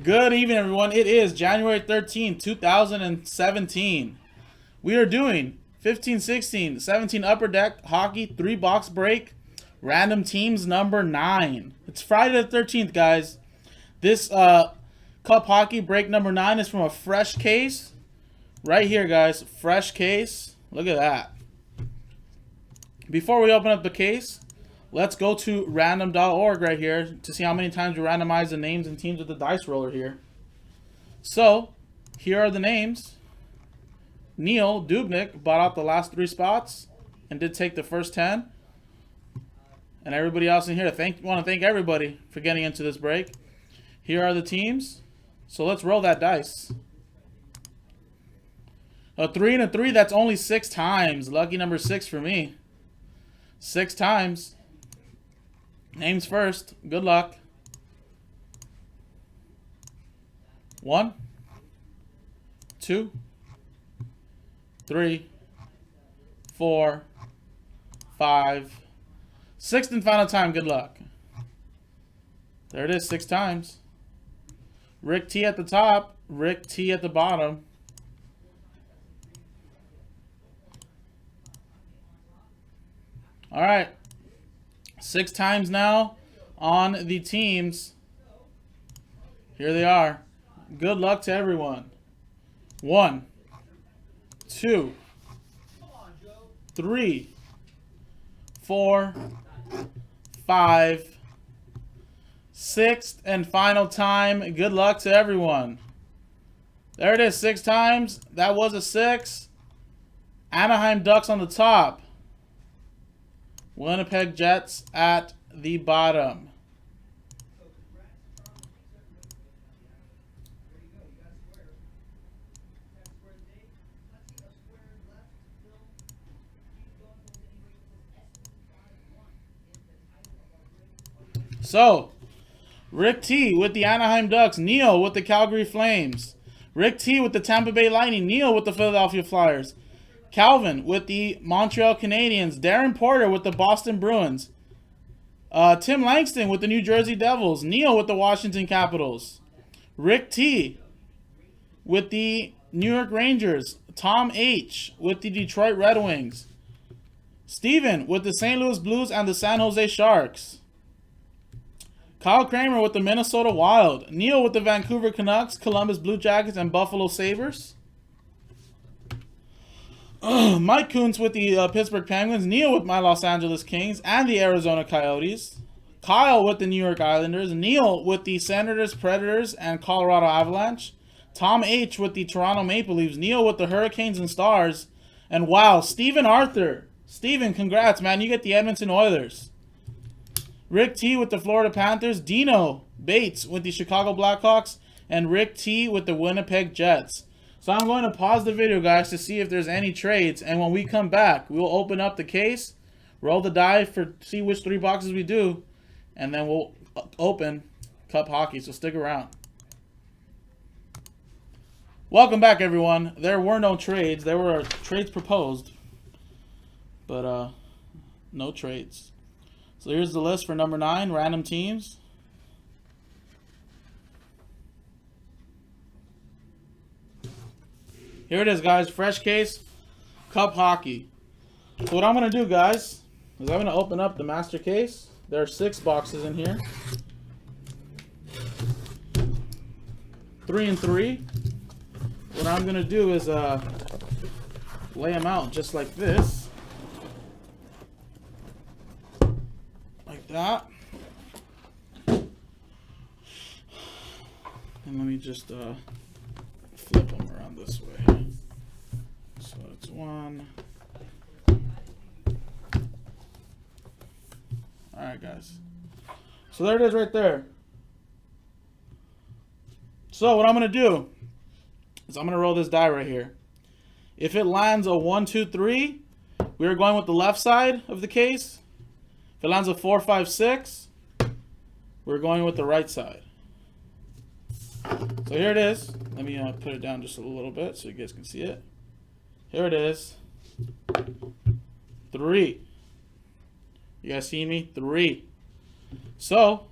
Good evening, everyone. It is January 13th, 2017. We are doing 15, 16, 17 Upper Deck Hockey 3-box break, random teams number 9. It's Friday the 13th, guys. This Cup Hockey break number 9 is from a fresh case. Right here, guys. Fresh case. Look at that. Before we open up the case, let's go to random.org right here to see how many times we randomize the names and teams with the dice roller here. So, here are the names. Neil Dubnik bought out the last 3 spots and did take the first 10. And everybody else in here, want to thank everybody for getting into this break. Here are the teams. So let's roll that dice. A 3 and a 3, that's only 6 times. Lucky number 6 for me. 6 times. Names first. Good luck. 1, 2, 3, 4, 5. 6th and final time. Good luck. There it is, 6 times. Rick T at the top. Rick T at the bottom. All right. 6 times now on the teams. Here they are. Good luck to everyone. 1, 2, 3, 4, 5. 6th and final time. Good luck to everyone. There it is, 6 times. That was a 6. Anaheim Ducks on the top. Winnipeg Jets at the bottom. So, Rick T with the Anaheim Ducks. Neil with the Calgary Flames. Rick T with the Tampa Bay Lightning. Neil with the Philadelphia Flyers. Calvin with the Montreal Canadiens. Darren Porter with the Boston Bruins. Tim Langston with the New Jersey Devils. Neil with the Washington Capitals. Rick T with the New York Rangers. Tom H with the Detroit Red Wings. Steven with the St. Louis Blues and the San Jose Sharks. Kyle Kramer with the Minnesota Wild. Neil with the Vancouver Canucks, Columbus Blue Jackets, and Buffalo Sabres. Mike Kuntz with the Pittsburgh Penguins. Neil with my Los Angeles Kings and the Arizona Coyotes. Kyle with the New York Islanders. Neil with the Senators, Predators, and Colorado Avalanche. Tom H with the Toronto Maple Leafs. Neil with the Hurricanes and Stars. And wow, Stephen Arthur. Stephen, congrats, man. You get the Edmonton Oilers. Rick T with the Florida Panthers. Dino Bates with the Chicago Blackhawks. And Rick T with the Winnipeg Jets. So I'm going to pause the video, guys, to see if there's any trades. And when we come back, we'll open up the case, roll the die for see which 3 boxes we do, and then we'll open Cup Hockey. So stick around. Welcome back, everyone. There were no trades. There were trades proposed, but no trades. So here's the list for number 9, random teams. Here it is, guys. Fresh case, Cup Hockey. So what I'm going to do, guys, is I'm going to open up the master case. There are 6 boxes in here. 3 and 3. What I'm going to do is lay them out just like this. Like that. And let me just flip them around this way. So it's 1. Alright, guys. So there it is right there. So what I'm going to do is I'm going to roll this die right here. If it lands a 1, 2, 3, we're going with the left side of the case. If it lands a 4, 5, 6, we're going with the right side. So here it is. Let me put it down just a little bit so you guys can see it. Here it is. 3. You guys see me? 3. So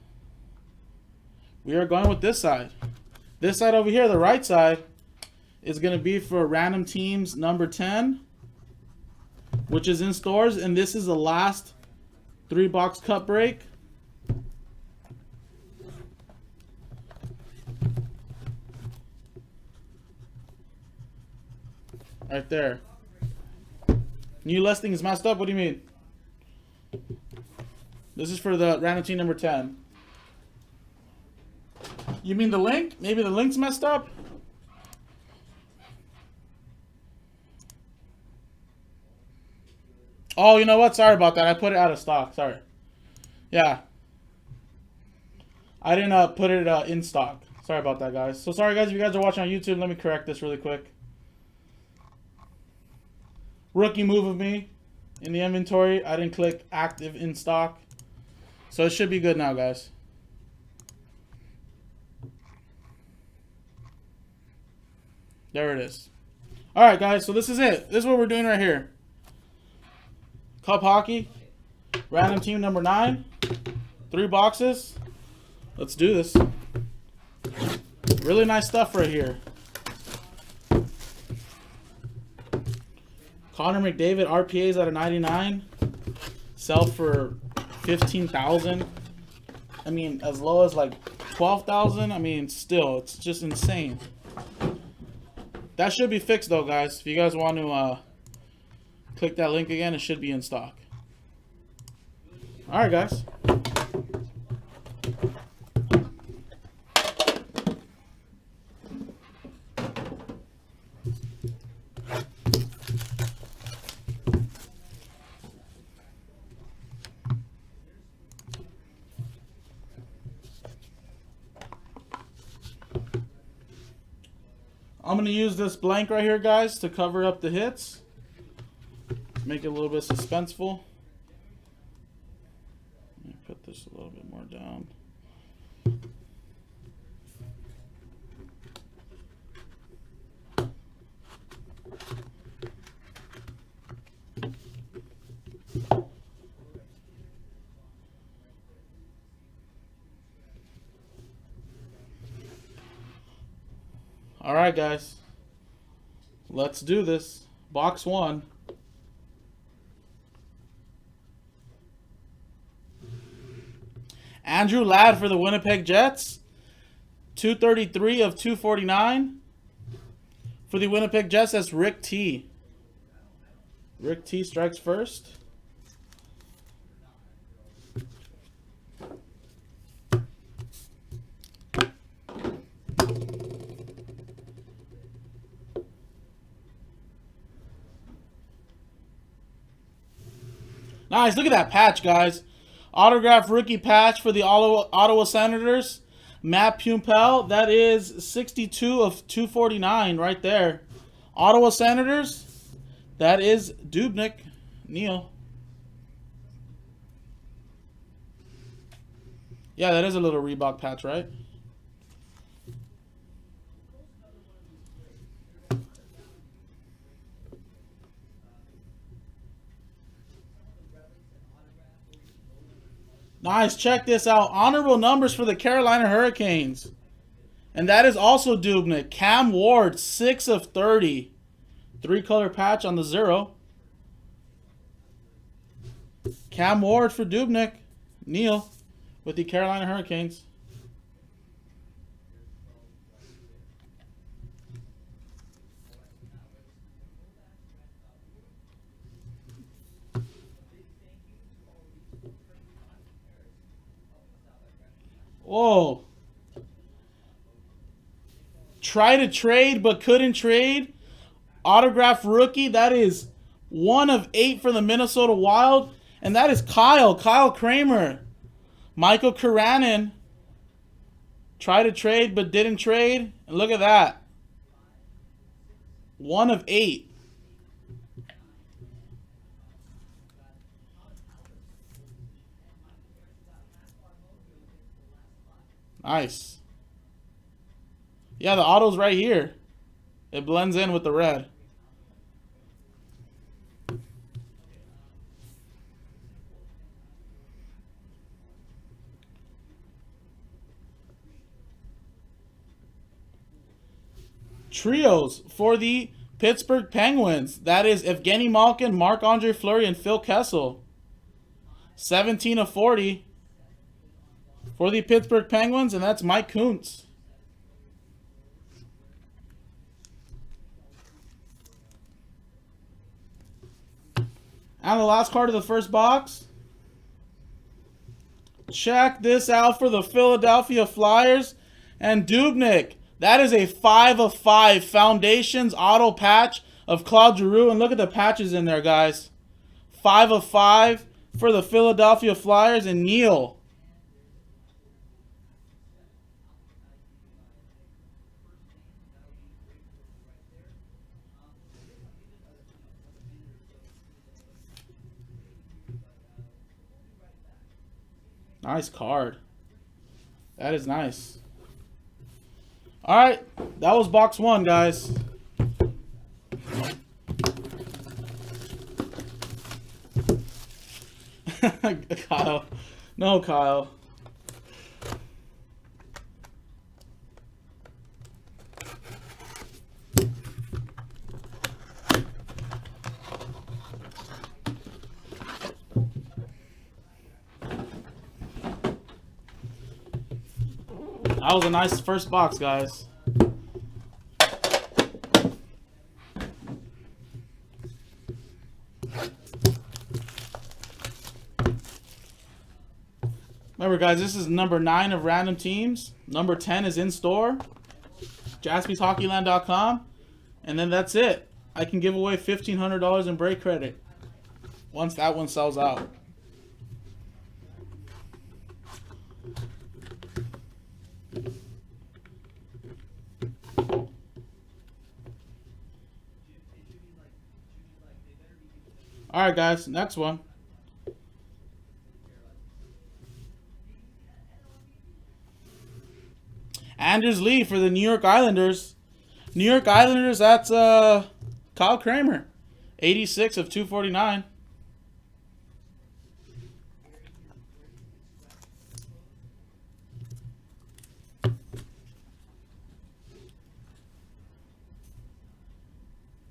we are going with this side. This side over here, the right side, is going to be for Random Teams number 10, which is in stores. And this is the last 3-box cut break. Right there. New listing is messed up. What do you mean? This is for the Random Team number 10. You mean the link? Maybe the link's messed up? Oh, you know what? Sorry about that. I put it out of stock. Sorry. Yeah. I didn't put it in stock. Sorry about that, guys. So sorry, guys. If you guys are watching on YouTube, let me correct this really quick. Rookie move of me in the inventory. I didn't click active in stock. So it should be good now, guys. There it is. All right, guys. So this is it. This is what we're doing right here. Cup Hockey. Random Team number 9. 3 boxes. Let's do this. Really nice stuff right here. Connor McDavid RPAs out of 99. Sell for $15,000. I mean, as low as like $12,000. I mean, still, it's just insane. That should be fixed though, guys. If you guys want to click that link again, it should be in stock. All right, guys. I'm going to use this blank right here, guys, to cover up the hits. Make it a little bit suspenseful. Let me put this a little bit more down. All right, guys. Let's do this. Box 1. Andrew Ladd for the Winnipeg Jets. 233 of 249. For the Winnipeg Jets, that's Rick T. Rick T strikes first. Nice. Look at that patch, guys. Autograph rookie patch for the Ottawa Senators. Matt Pumpel. That is 62 of 249 right there. Ottawa Senators. That is Dubnyk. Neil. Yeah, that is a little Reebok patch, right? Nice. Check this out. Honorable numbers for the Carolina Hurricanes. And that is also Dubnyk. Cam Ward, 6 of 30. 3-color patch on the 0. Cam Ward for Dubnyk. Neil with the Carolina Hurricanes. Whoa. Try to trade but couldn't trade. Autograph rookie. That is 1 of 8 for the Minnesota Wild. And that is Kyle Kramer. Michael Karanen. Try to trade but didn't trade. And look at that. 1 of 8. Nice. Yeah, the auto's right here. It blends in with the red. Trios for the Pittsburgh Penguins. That is Evgeny Malkin, Marc-Andre Fleury, and Phil Kessel. 17 of 40 for the Pittsburgh Penguins, and that's Mike Kuntz. And the last card of the first box. Check this out for the Philadelphia Flyers and Dubnyk. That is a 5 of 5 Foundations auto patch of Claude Giroux. And look at the patches in there, guys. 5 of 5 for the Philadelphia Flyers and Neil. Nice card. That is nice. All right, that was box 1, guys. Kyle. No, Kyle. That was a nice first box, guys. Remember, guys, this is number 9 of random teams. Number 10 is in store. Jaspy's HobbyLand.com. And then that's it. I can give away $1,500 in break credit once that one sells out. All right, guys, next one. Anders Lee for the New York Islanders. New York Islanders, that's Kyle Kramer. 86 of 249.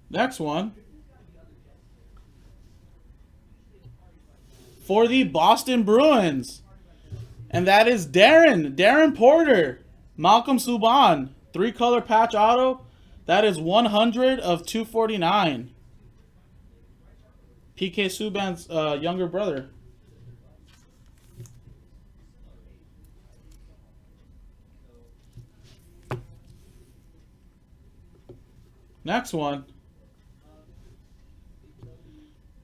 Next one. For the Boston Bruins. And that is Darren Porter. Malcolm Subban. 3-color patch auto. That is 100 of 249. PK Subban's younger brother. Next one.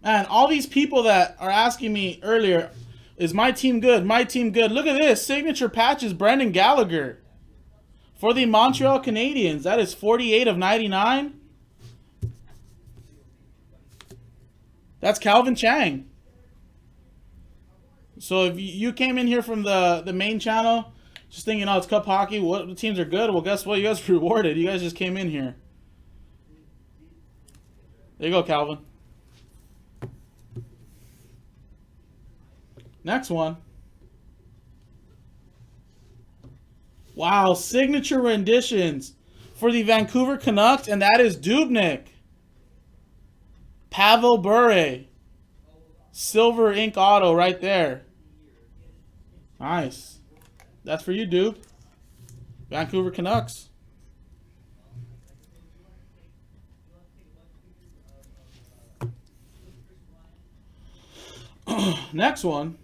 Man, all these people that are asking me earlier, is my team good? My team good? Look at this. Signature patches, Brendan Gallagher. For the Montreal Canadiens, that is 48 of 99. That's Calvin Chang. So if you came in here from the main channel, just thinking, oh, it's Cup Hockey, what the teams are good, well, guess what? You guys are rewarded. You guys just came in here. There you go, Calvin. Next one. Wow, signature renditions for the Vancouver Canucks, and that is Dubnyk. Pavel Bure. Silver ink auto right there. Nice. That's for you, Dube. Vancouver Canucks. Next one.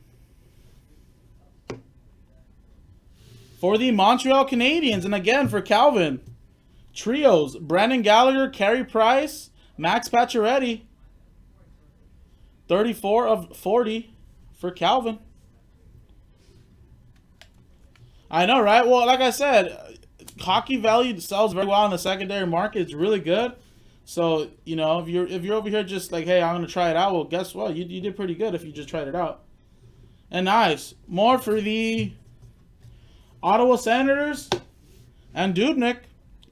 For the Montreal Canadiens, and again for Calvin. Trios, Brendan Gallagher, Carey Price, Max Pacioretty. 34 of 40 for Calvin. I know, right? Well, like I said, hockey value sells very well in the secondary market. It's really good. So, you know, if you're over here just like, hey, I'm going to try it out, well, guess what? You did pretty good if you just tried it out. And nice. More for the Ottawa Senators and Dubnyk.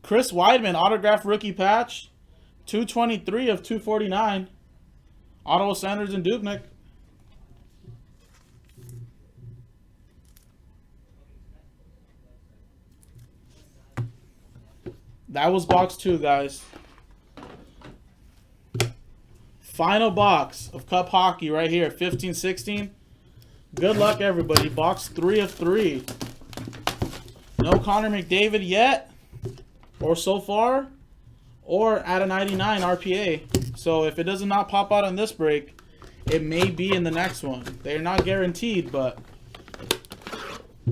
Chris Weidman, autographed rookie patch. 223 of 249. Ottawa Senators and Dubnyk. That was box 2, guys. Final box of Cup Hockey right here, 15-16. Good luck, everybody. Box 3 of 3. No Connor McDavid yet, or so far, or at a 99 RPA. So if it does not pop out on this break, it may be in the next one. They're not guaranteed, but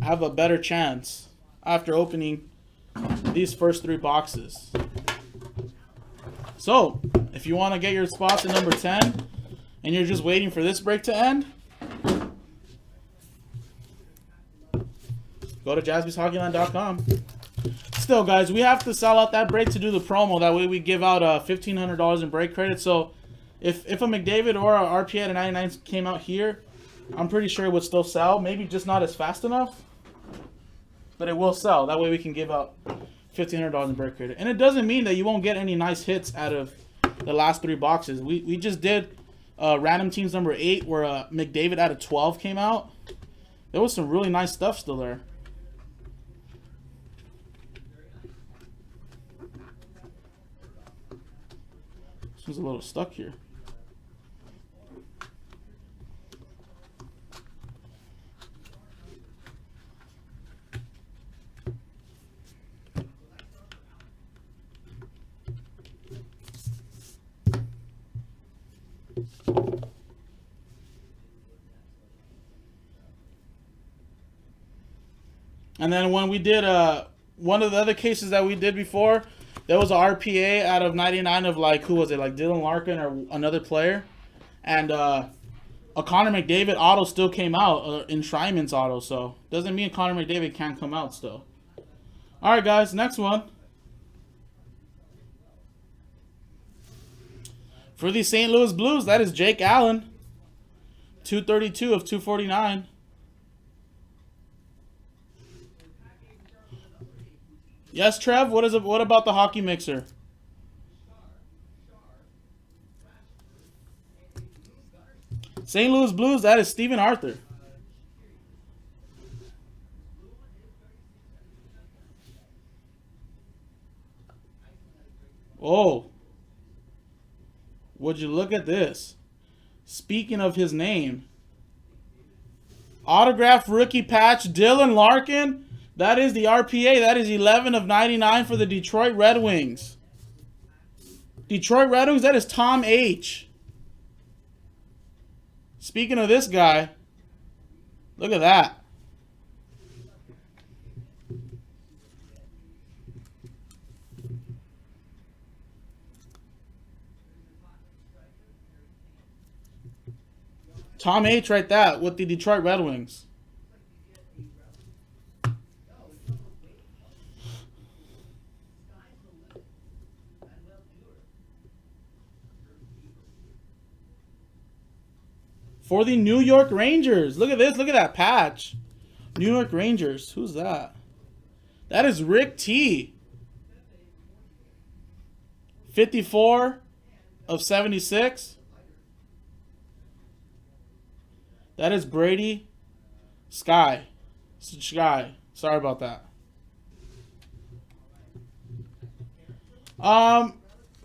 I have a better chance after opening these first 3 boxes. So, if you want to get your spots at number 10, and you're just waiting for this break to end, go to JaspysHockeyLand.com. Still, guys, we have to sell out that break to do the promo. That way we give out $1,500 in break credit. So, if a McDavid or a RPA at a 99 came out here, I'm pretty sure it would still sell. Maybe just not as fast enough, but it will sell. That way we can give out $1,500 in break credit. And it doesn't mean that you won't get any nice hits out of the last 3 boxes. We just did random teams number 8 where McDavid out of 12 came out. There was some really nice stuff still there. This one's a little stuck here. And then when we did one of the other cases that we did before, there was a RPA out of 99 of like, who was it? Like Dylan Larkin or another player. And a Connor McDavid auto still came out, in Schreiman's auto. So doesn't mean Connor McDavid can't come out still. All right, guys, next one. For the St. Louis Blues, that is Jake Allen. 232 of 249. Yes, Trev, what about the hockey mixer? St. Louis Blues, that is Stephen Arthur. Oh. Would you look at this? Speaking of his name. Autograph rookie patch, Dylan Larkin. That is the RPA. That is 11 of 99 for the Detroit Red Wings. Detroit Red Wings, that is Tom H. Speaking of this guy, look at that. Tom H right there with the Detroit Red Wings. For the New York Rangers. Look at this. Look at that patch. New York Rangers. Who's that? That is Rick T. 54 of 76. That is Brady Sky. Sorry about that.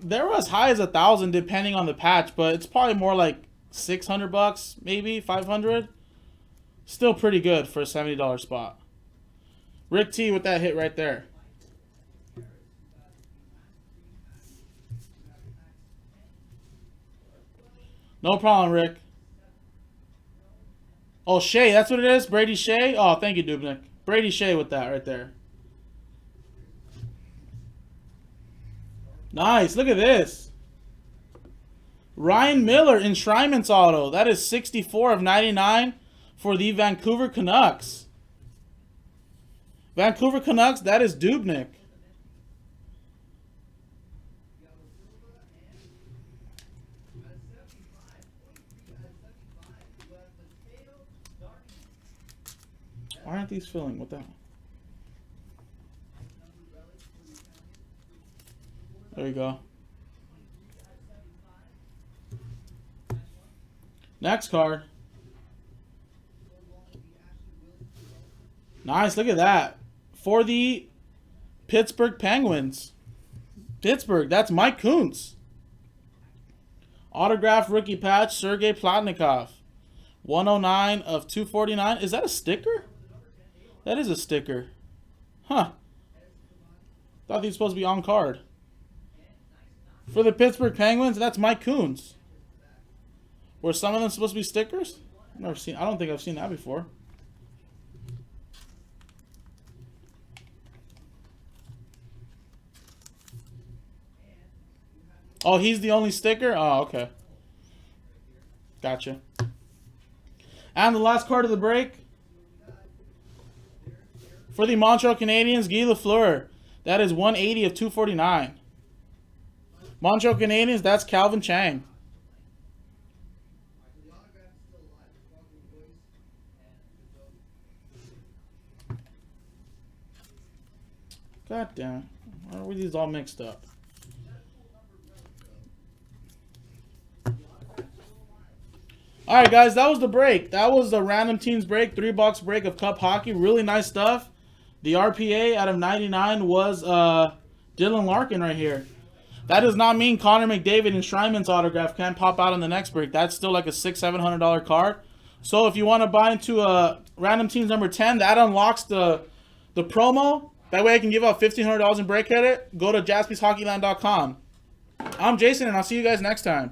There was as high as 1,000 depending on the patch, but it's probably more like $600, maybe 500. Still pretty good for a $70 spot. Rick T with that hit right there. No problem, Rick. Oh, Shea, that's what it is? Brady Shea? Oh, thank you, Dubnik. Brady Shea with that right there. Nice. Look at this. Ryan Miller in Schreiman's auto. That is 64 of 99 for the Vancouver Canucks. Vancouver Canucks, that is Dubnik. Why aren't these filling? What the hell? There you go. Next card. Nice, look at that. For the Pittsburgh Penguins. Pittsburgh, that's Mike Kuntz. Autograph rookie patch, Sergei Plotnikov. 109 of 249. Is that a sticker? That is a sticker. Huh. Thought these were supposed to be on card. For the Pittsburgh Penguins, that's Mike Kuntz. Were some of them supposed to be stickers? Never seen. I don't think I've seen that before. Oh, he's the only sticker? Oh, okay. Gotcha. And the last card of the break. For the Montreal Canadiens, Guy Lafleur. That is 180 of 249. Montreal Canadiens, that's Calvin Chang. God damn. Why are these all mixed up? Alright, guys, that was the break. That was the random teams break, 3-box break of Cup Hockey. Really nice stuff. The RPA out of 99 was Dylan Larkin right here. That does not mean Connor McDavid and Schreiman's autograph can't pop out in the next break. That's still like a $600-700 card. So if you want to buy into random teams number 10, that unlocks the promo. That way I can give out $1,500 in break credit. Go to jaspyshockeyland.com. I'm Jason, and I'll see you guys next time.